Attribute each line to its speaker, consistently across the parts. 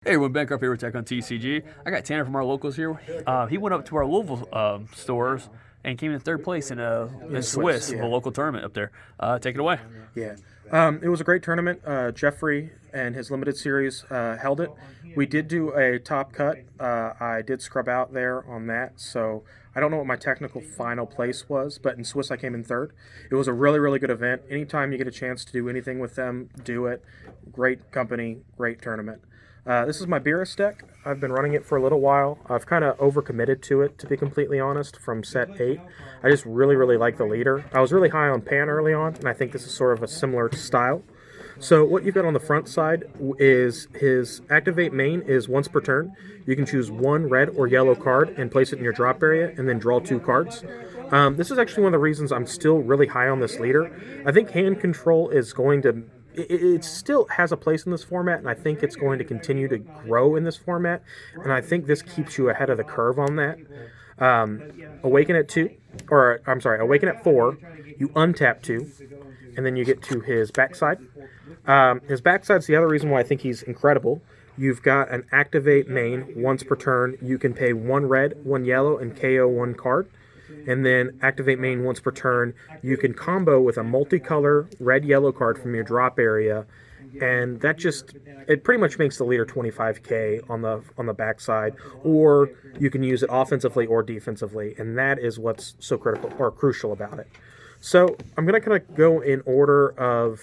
Speaker 1: Hey everyone, Ben up here with Tech on TCG. I got Tanner from our locals here. He went up to our Louisville stores and came in third place in Swiss,
Speaker 2: yeah.
Speaker 1: the local tournament up there. Take it away.
Speaker 2: Yeah. It was a great tournament. Jeffrey and his limited series held it. We did do a top cut. I did scrub out there on that, so I don't know what my technical final place was, but in Swiss I came in third. It was a really, really good event. Anytime you get a chance to do anything with them, do it. Great company, great tournament. This is my Beerus deck. I've been running it for a little while. I've kind of overcommitted to it, to be completely honest, from set 8. I just really, really like the leader. I was really high on Pan early on, and I think this is sort of a similar style. So what you've got on the front side is his activate main is once per turn. You can choose one red or yellow card and place it in your drop area and then draw 2 cards. This is actually one of the reasons I'm still really high on this leader. I think hand control is going to... It still has a place in this format, and I think it's going to continue to grow in this format, and I think this keeps you ahead of the curve on that. Awaken at 2, or I'm sorry, Awaken at 4, you untap 2, and then you get to his backside. His backside's the other reason why I think he's incredible. You've got an activate main once per turn. You can pay 1 red, 1 yellow, and KO 1 card. And then activate main once per turn. You can combo with a multicolor red-yellow card from your drop area, and that just it pretty much makes the leader 25k on the backside. Or you can use it offensively or defensively, and that is what's so critical or crucial about it. So I'm gonna kind of go in order of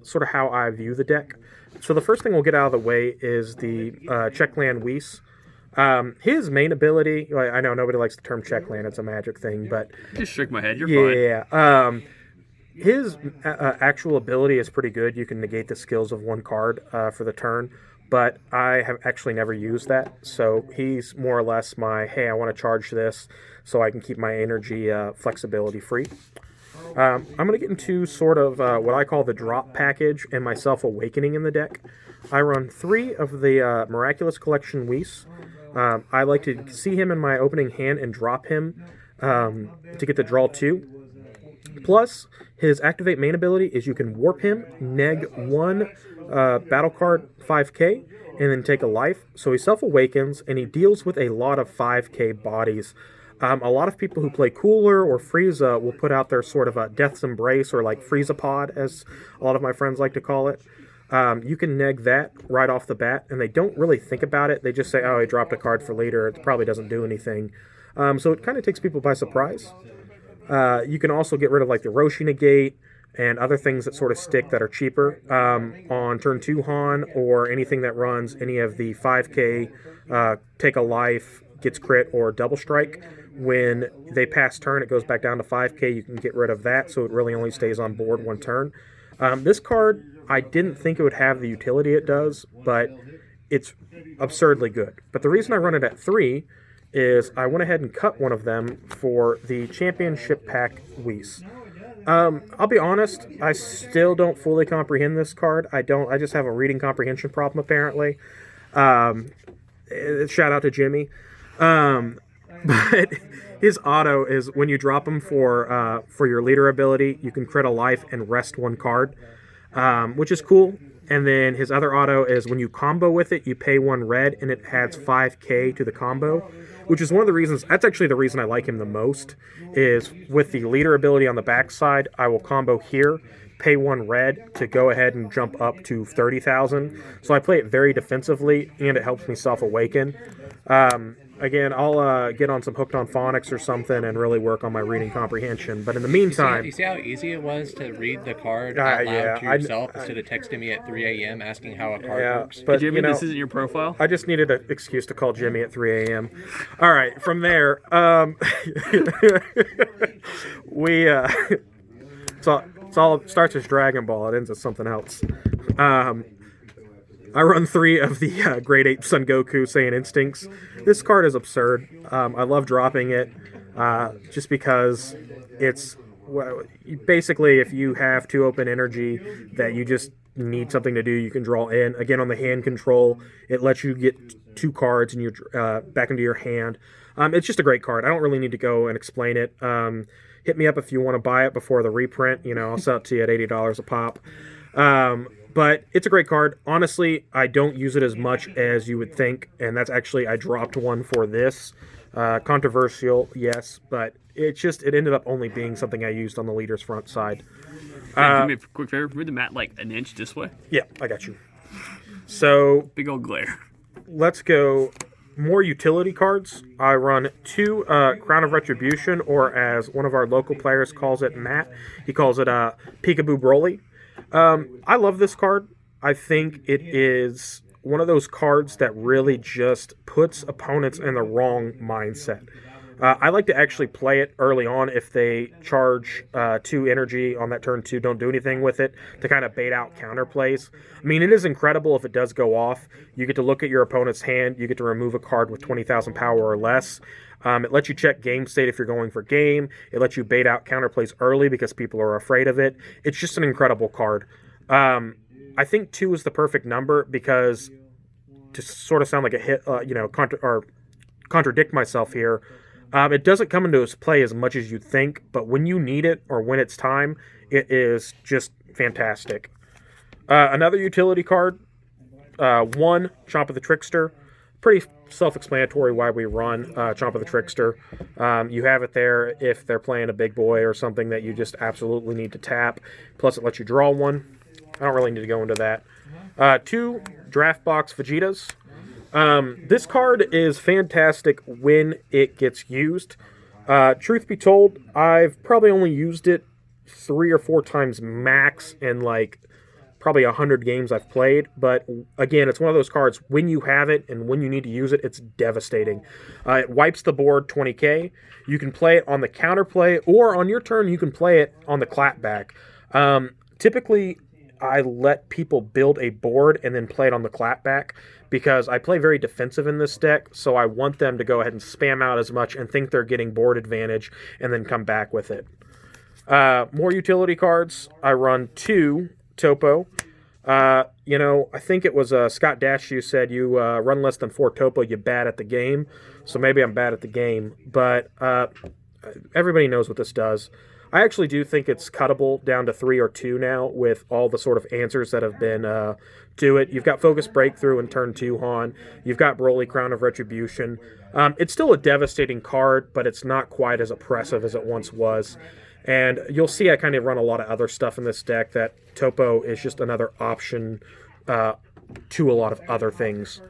Speaker 2: sort of how I view the deck. So the first thing we'll get out of the way is the Checkland Whis. His main ability, I know nobody likes the term checkland, it's a magic thing, but...
Speaker 1: Just shake my head, you're fine.
Speaker 2: Yeah, his actual ability is pretty good. You can negate the skills of 1 card for the turn, but I have actually never used that, so he's more or less my, hey, I want to charge this so I can keep my energy flexibility free. I'm going to get into sort of what I call the drop package and my self-awakening in the deck. I run 3 of the Miraculous Collection Whis. I like to see him in my opening hand and drop him to get the draw 2. Plus, his activate main ability is you can warp him, neg 1 battle card 5k, and then take a life. So he self-awakens, and he deals with a lot of 5k bodies. A lot of people who play Cooler or Frieza will put out their sort of a Death's Embrace, or like Frieza Pod, as a lot of my friends like to call it. You can neg that right off the bat, and they don't really think about it. They just say, oh, he dropped a card for later. It probably doesn't do anything. So it kind of takes people by surprise. You can also get rid of like the Roshi Negate and other things that sort of stick that are cheaper. On turn 2 Han, or anything that runs any of the 5k, take a life, gets crit, or double strike. When they pass turn, it goes back down to 5k. You can get rid of that, so it really only stays on board 1 turn. This card, I didn't think it would have the utility it does, but it's absurdly good. But the reason I run it at 3 is I went ahead and cut one of them for the Championship Pack Whis. I'll be honest, I still don't fully comprehend this card. I just have a reading comprehension problem, apparently. Shout out to Jimmy. But his auto is when you drop him for your leader ability, you can crit a life and rest 1 card, which is cool. And then his other auto is when you combo with it, you pay 1 red, and it adds 5k to the combo, which is one of the reasons, that's actually the reason I like him the most, is with the leader ability on the backside, I will combo here, pay 1 red to go ahead and jump up to 30,000. So I play it very defensively, and it helps me self-awaken. Again, I'll get on some Hooked on Phonics or something and really work on my reading comprehension. But in the meantime...
Speaker 3: You see how easy it was to read the card out loud to yourself instead of texting me at 3 a.m. asking how a card works?
Speaker 2: But,
Speaker 1: hey, Jimmy, this isn't your profile?
Speaker 2: I just needed an excuse to call Jimmy at 3 a.m. All right, from there, we... It all starts as Dragon Ball. It ends as something else. I run 3 of the Grade 8 Son Goku Saiyan Instincts. This card is absurd. I love dropping it just because it's... Well, basically, if you have 2 open energy that you just need something to do, you can draw in. Again, on the hand control, it lets you get 2 cards and you back into your hand. It's just a great card. I don't really need to go and explain it. Hit me up if you want to buy it before the reprint. I'll sell it to you at $80 a pop. But it's a great card. Honestly, I don't use it as much as you would think, and that's actually, I dropped one for this. Controversial, yes, but it ended up only being something I used on the leader's front side.
Speaker 1: Hey, do me a quick favor. Move the mat like an inch this way.
Speaker 2: Yeah, I got you. So
Speaker 1: Big old glare.
Speaker 2: let's go more utility cards. I run 2 Crown of Retribution, or as one of our local players calls it, Matt, he calls it Peekaboo Broly. I love this card. I think it is one of those cards that really just puts opponents in the wrong mindset. I like to actually play it early on if they charge 2 energy on that turn 2, don't do anything with it, to kind of bait out counter plays. I mean, it is incredible if it does go off. You get to look at your opponent's hand, you get to remove a card with 20,000 power or less. It lets you check game state if you're going for game. It lets you bait out counter plays early because people are afraid of it. It's just an incredible card. I think 2 is the perfect number because, to sort of sound like a hit, contradict myself here, it doesn't come into its play as much as you think, but when you need it or when it's time, it is just fantastic. Another utility card, 1, Chomp of the Trickster. Pretty self-explanatory why we run Chomp of the Trickster. You have it there if they're playing a big boy or something that you just absolutely need to tap. Plus, it lets you draw 1. I don't really need to go into that. 2, Draft Box Vegetas. This card is fantastic when it gets used. Truth be told, I've probably only used it 3 or 4 times max in probably 100 games I've played. But again, it's one of those cards, when you have it and when you need to use it, it's devastating. It wipes the board 20k. You can play it on the counterplay, or on your turn, you can play it on the clapback. Typically, I let people build a board and then play it on the clapback because I play very defensive in this deck, so I want them to go ahead and spam out as much and think they're getting board advantage and then come back with it. More utility cards. I run 2 Topo. I think it was Scott Dash, you said you run less than 4 Topo, you're bad at the game. So maybe I'm bad at the game, but everybody knows what this does. I actually do think it's cuttable down to 3 or 2 now with all the sort of answers that have been to it. You've got Focus Breakthrough in turn 2, Han. You've got Broly, Crown of Retribution. It's still a devastating card, but it's not quite as oppressive as it once was. And you'll see I kind of run a lot of other stuff in this deck that Topo is just another option to a lot of other things.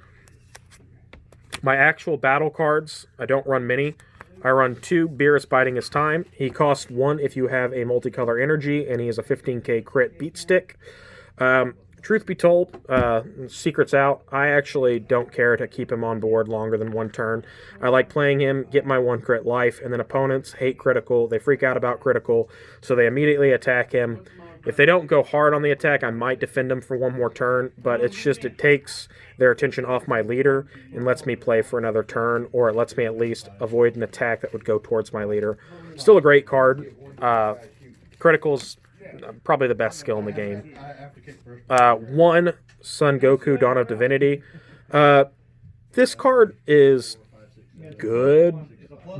Speaker 2: My actual battle cards, I don't run many. I run 2 Beerus Biding His Time. He costs 1 if you have a multicolor energy, and he is a 15k crit beat stick. Truth be told, secrets out, I actually don't care to keep him on board longer than 1 turn. I like playing him, get my 1 crit life, and then opponents hate critical. They freak out about critical, so they immediately attack him. If they don't go hard on the attack, I might defend them for 1 more turn, but it takes their attention off my leader and lets me play for another turn, or it lets me at least avoid an attack that would go towards my leader. Still a great card. Critical's probably the best skill in the game. 1 Son Goku, Dawn of Divinity. This card is good,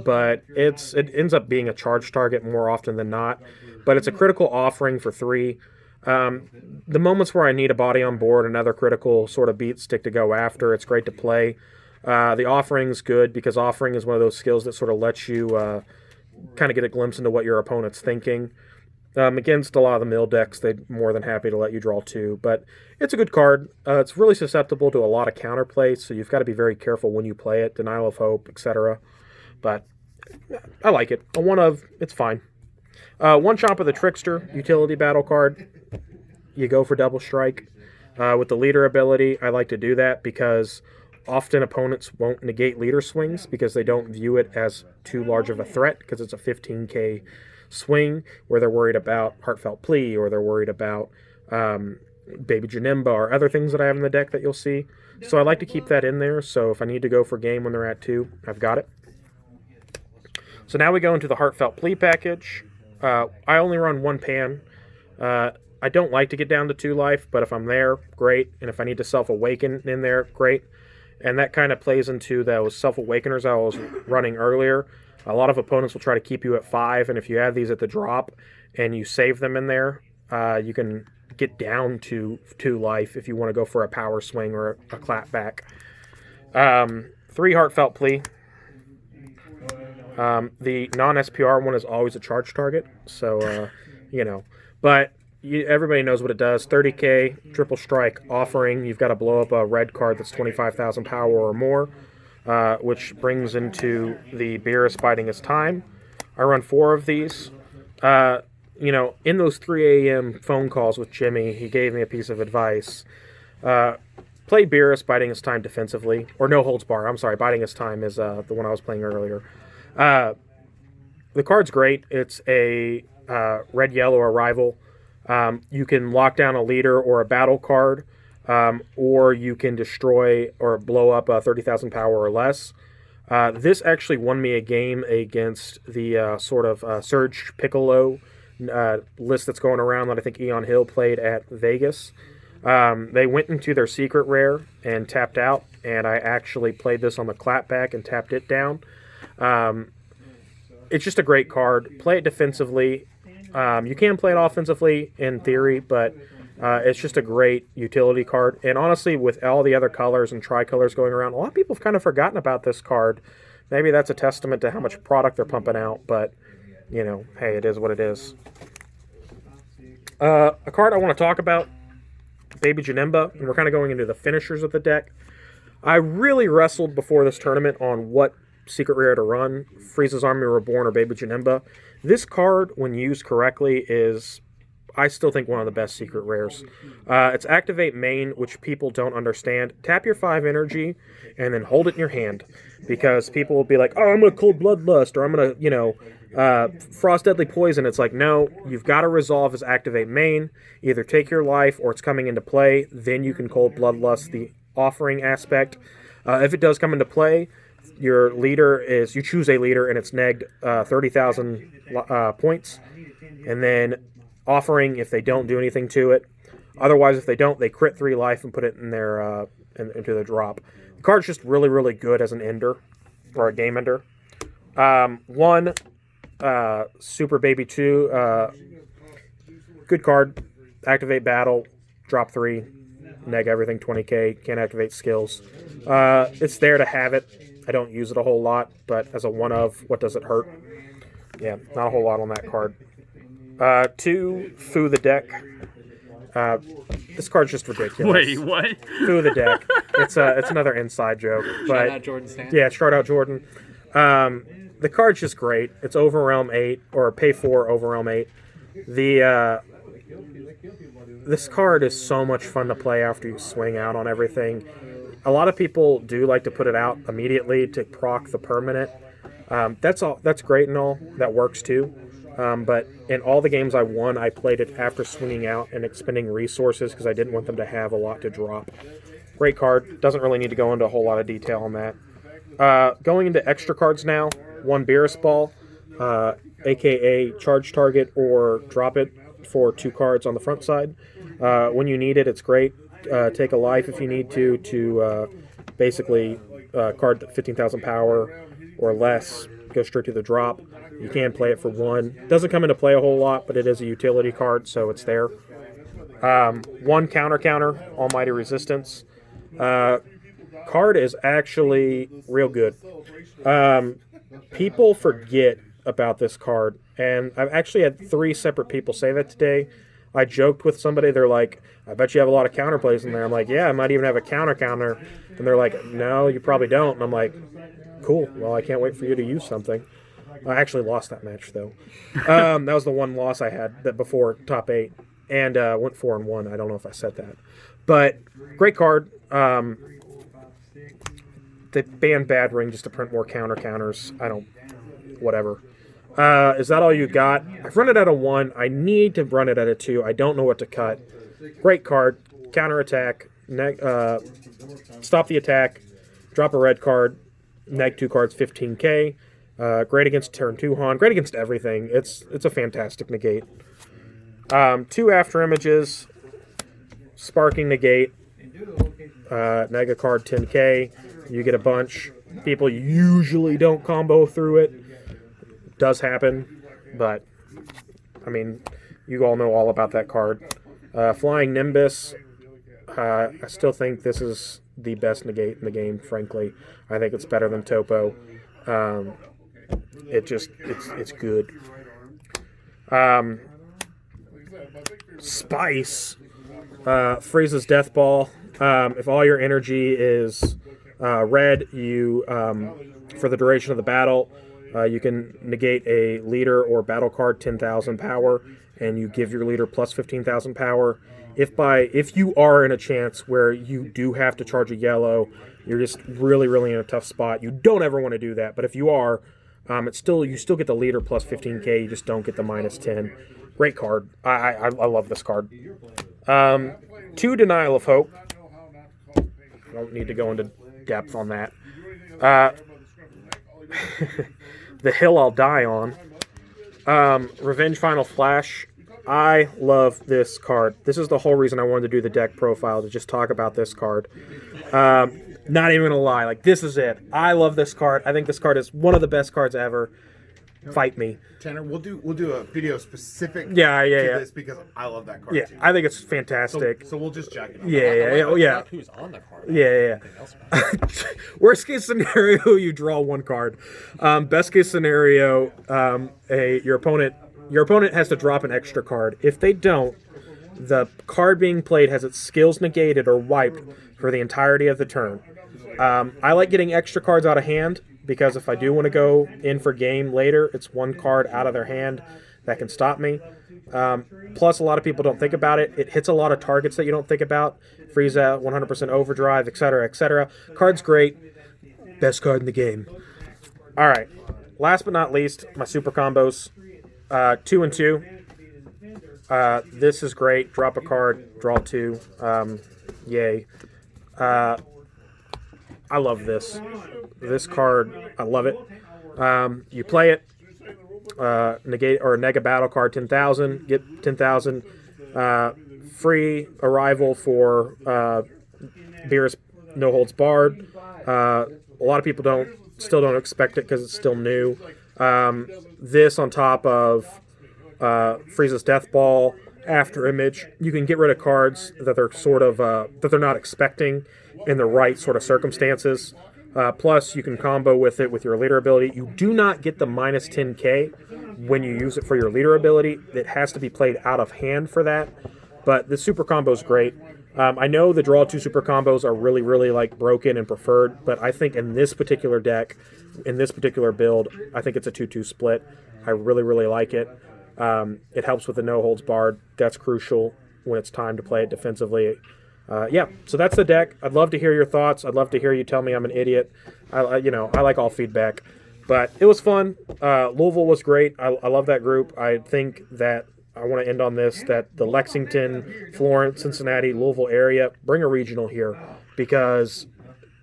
Speaker 2: but it ends up being a charge target more often than not. But it's a critical offering for 3. The moments where I need a body on board, another critical sort of beat stick to go after, it's great to play. The offering's good because offering is one of those skills that sort of lets you kind of get a glimpse into what your opponent's thinking. Against a lot of the mill decks, they're more than happy to let you draw 2. But it's a good card. It's really susceptible to a lot of counterplay, so you've got to be very careful when you play it. Denial of Hope, etc. But I like it. It's fine. 1 Chomp of the Trickster, utility battle card. You go for double strike. With the leader ability, I like to do that because often opponents won't negate leader swings because they don't view it as too large of a threat because it's a 15k swing where they're worried about Heartfelt Plea or they're worried about Baby Janemba or other things that I have in the deck that you'll see. So I like to keep that in there, so if I need to go for game when they're at 2, I've got it. So now we go into the Heartfelt Plea package. I only run 1 pan. I don't like to get down to 2 life, but if I'm there, great. And if I need to self-awaken in there, great. And that kind of plays into those self-awakeners I was running earlier. A lot of opponents will try to keep you at 5, and if you have these at the drop and you save them in there, you can get down to 2 life if you want to go for a power swing or a clap back. 3 Heartfelt plea. The non-SPR one is always a charge target, so, but everybody knows what it does. 30k, triple strike, offering. You've got to blow up a red card that's 25,000 power or more, which brings into the Beerus biding his time. I run 4 of these. In those 3 a.m. phone calls with Jimmy, he gave me a piece of advice. Play Beerus biding his time defensively, or no holds bar. I'm sorry, biding his time is the one I was playing earlier. The card's great. It's a red-yellow arrival. You can lock down a leader or a battle card, or you can destroy or blow up 30,000 power or less. This actually won me a game against the sort of Surge Piccolo list that's going around that I think Eon Hill played at Vegas. They went into their secret rare and tapped out, and I actually played this on the clapback and tapped it down. It's just a great card. Play it defensively. You can play it offensively in theory, but it's just a great utility card. And honestly, with all the other colors and tricolors going around, a lot of people have kind of forgotten about this card. Maybe that's a testament to how much product they're pumping out, but, hey, it is what it is. A card I want to talk about, Baby Janemba, and we're kind of going into the finishers of the deck. I really wrestled before this tournament on what secret rare to run, Frieza's Army Reborn or Baby Janemba. This card, when used correctly, is, I still think, one of the best secret rares. It's activate main, which people don't understand. Tap your 5 energy and then hold it in your hand, because people will be like, oh, I'm going to Cold Bloodlust, or I'm going to, Frost Deadly Poison. It's like, no, you've got to resolve as activate main. Either take your life or it's coming into play. Then you can Cold Bloodlust the offering aspect. If it does come into play, your leader is, you choose a leader and it's negged 30,000 points. And then offering if they don't do anything to it. Otherwise, if they don't, they crit 3 life and put it in their into the drop. The card's just really, really good as an ender or a game ender. 1 Super Baby 2, good card. Activate battle, drop 3, neg everything, 20k, can't activate skills. It's there to have it. I don't use it a whole lot, but as a one of, what does it hurt? Yeah, not a whole lot on that card. 2, Foo the Deck. This card's just ridiculous.
Speaker 1: Wait, what?
Speaker 2: Foo the Deck. It's another inside joke. But,
Speaker 3: shout out Jordan Stan.
Speaker 2: Yeah, shout out Jordan. The card's just great. It's Overwhelm 8, or pay 4 Overwhelm 8. This card is so much fun to play after you swing out on everything. A lot of people do like to put it out immediately to proc the permanent. That's great and all. That works too. But in all the games I won, I played it after swinging out and expending resources because I didn't want them to have a lot to drop. Great card. Doesn't really need to go into a whole lot of detail on that. Going into extra cards now. 1 Beerus Ball, a.k.a. charge target or drop it for 2 cards on the front side. When you need it, it's great. Take a life if you need to basically card 15,000 power or less, go straight to the drop. You can play it for 1. Doesn't come into play a whole lot, but it is a utility card, so it's there. 1 counter, Almighty Resistance. Card is actually real good. People forget about this card, and I've actually had 3 separate people say that today. I joked with somebody, they're like, I bet you have a lot of counterplays in there. I'm like, yeah, I might even have a counter. And they're like, no, you probably don't. And I'm like, cool, well, I can't wait for you to use something. I actually lost that match, though. That was the one loss I had that before top 8, and went 4-1. I don't know if I said that. But great card. They banned Bad Ring just to print more counters. Whatever. Is that all you got? I've run it at a 1. I need to run it at a 2. I don't know what to cut. Great card. Counter attack. Stop the attack. Drop a red card. Neg 2 cards, 15k. Great against turn 2 Han. Great against everything. It's a fantastic negate. 2 after images. Sparking negate. Neg a card, 10k. You get a bunch. People usually don't combo through it. Does happen, but I mean, you all know all about that card. Flying Nimbus. I still think this is the best negate in the game, frankly. I think it's better than Topo. It's good. Spice. Frieza's Death Ball. If all your energy is red, you for the duration of the battle, you can negate a leader or battle card 10,000 power, and you give your leader plus 15,000 power. If you are in a chance where you do have to charge a yellow, you're just really, really in a tough spot. You don't ever want to do that, but if you are, you still get the leader plus 15k. You just don't get the minus 10. Great card. I love this card. 2 Denial of Hope. I don't need to go into depth on that. The Hill I'll Die On. Revenge Final Flash. I love this card. This is the whole reason I wanted to do the deck profile, to just talk about this card. Not even gonna lie, like, this is it. I love this card. I think this card is one of the best cards ever. Fight me.
Speaker 4: Tanner, we'll do a video specific to
Speaker 2: Yeah.
Speaker 4: this because I love that card
Speaker 2: Yeah,
Speaker 4: too.
Speaker 2: I think it's fantastic.
Speaker 4: So we'll just jack it up.
Speaker 2: Yeah.
Speaker 3: Who's on the card?
Speaker 2: Yeah. Worst case scenario, you draw one card. Best case scenario, your opponent has to drop an extra card. If they don't, the card being played has its skills negated or wiped for the entirety of the turn. I like getting extra cards out of hand, because if I do want to go in for game later, it's one card out of their hand that can stop me. Plus, a lot of people don't think about it. It hits a lot of targets that you don't think about. Frieza, 100% overdrive, etc., etc. Card's great. Best card in the game. All right. Last but not least, my super combos. 2 and 2. This is great. Drop a card, draw 2. Yay. I love this. This card, I love it. You play it, negate or nega battle card 10,000, get 10,000. Free arrival for Beerus No Holds Barred. A lot of people still don't expect it because it's still new. This on top of Frieza's Death Ball, After Image. You can get rid of cards that they're sort of that they're not expecting in the right sort of circumstances. Plus, you can combo with it with your leader ability. You do not get the minus 10k when you use it for your leader ability. It has to be played out of hand for that. But the super combo is great. I know the draw 2 super combos are really, really like broken and preferred, but I think in this particular deck, in this particular build, I think it's a 2-2 split. I really, really like it. It helps with the no holds barred. That's crucial when it's time to play it defensively. So that's the deck. I'd love to hear your thoughts. I'd love to hear you tell me I'm an idiot. I like all feedback. But it was fun. Louisville was great. I love that group. I think that I want to end on this, that the Lexington, Florence, Cincinnati, Louisville area, bring a regional here, because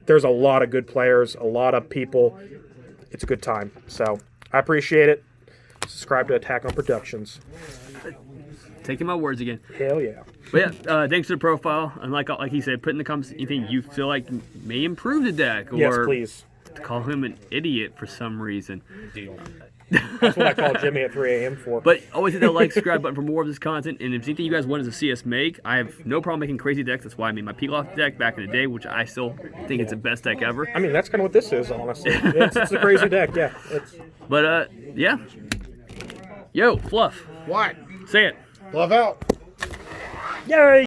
Speaker 2: there's a lot of good players, a lot of people. It's a good time. So I appreciate it. Subscribe to Attack on Productions.
Speaker 1: Taking my words again.
Speaker 2: Hell yeah.
Speaker 1: But yeah, thanks for the profile. And like he said, put in the comments anything you feel like may improve the deck. Or
Speaker 2: Yes, please.
Speaker 1: call him an idiot for some reason.
Speaker 2: That's what I call Jimmy at 3 a.m. for.
Speaker 1: But always hit that like, subscribe button for more of this content. And if there's anything you guys wanted to see us make, I have no problem making crazy decks. That's why I made my Pilaf deck back in the day, which I still think it's the best deck ever.
Speaker 2: I mean, that's kind of what this is, honestly. It's a crazy deck, yeah.
Speaker 1: But, yeah. Yo, Fluff.
Speaker 4: What?
Speaker 1: Say it.
Speaker 4: Love out.
Speaker 2: Yay!